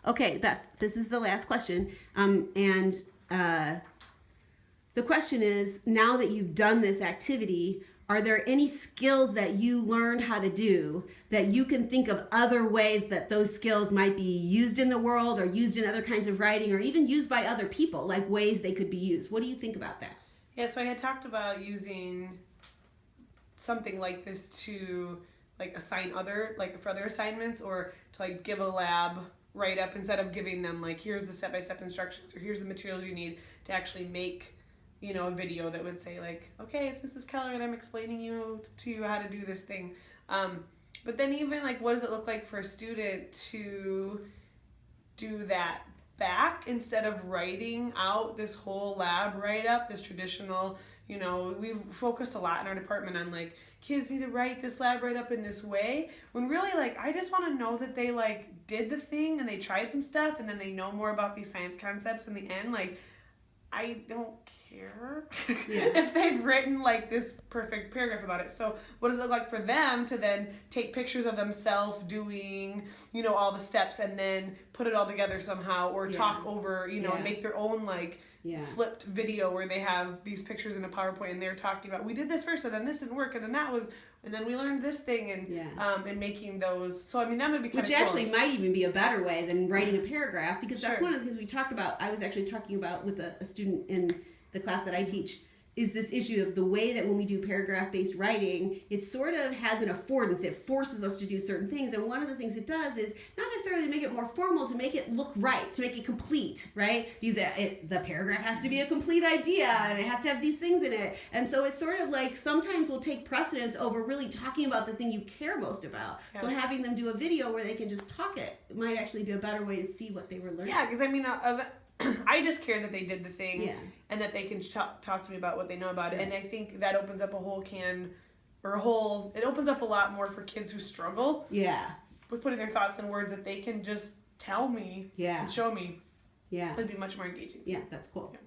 Okay, Beth, this is the last question. The question is, now that you've done this activity, are there any skills that you learned how to do that you can think of other ways that those skills might be used in the world or used in other kinds of writing or even used by other people, like ways they could be used? What do you think about that? Yeah, so I had talked about using something like this to like assign for other assignments, or to like give a lab write up, instead of giving them like, here's the step-by-step instructions or here's the materials you need, to actually make, a video that would say like, okay, it's Mrs. Keller and I'm explaining to you how to do this thing. But then even like, what does it look like for a student to do that back, instead of writing out this whole lab write-up, this traditional, we've focused a lot in our department on like, kids need to write this lab write-up in this way, when really like, I just want to know that they like did the thing and they tried some stuff and then they know more about these science concepts in the end. Like, I don't care if they've written like this perfect paragraph about it. So what does it look like for them to then take pictures of themselves doing, all the steps, and then put it all together somehow, or talk over, and make their own like flipped video where they have these pictures in a PowerPoint and they're talking about, we did this first and then this didn't work and then that was, and then we learned this thing, and making those. So I mean, that would be kind of cool. Which actually might even be a better way than writing a paragraph, because that's one of the things we talked about. I was actually talking about with a student in the class that I teach, is this issue of the way that when we do paragraph-based writing, it sort of has an affordance. It forces us to do certain things. And one of the things it does is not necessarily to make it more formal, to make it look right, to make it complete, right? Because the paragraph has to be a complete idea, and it has to have these things in it. And so it's sort of like, sometimes we'll take precedence over really talking about the thing you care most about. Yeah. So having them do a video where they can just talk it might actually be a better way to see what they were learning. Yeah, because I mean, I just care that they did the thing, and that they can talk to me about what they know about it. And I think that opens up it opens up a lot more for kids who struggle with putting their thoughts in words, that they can just tell me and show me. Yeah. It'd be much more engaging. Yeah, that's cool. Yeah.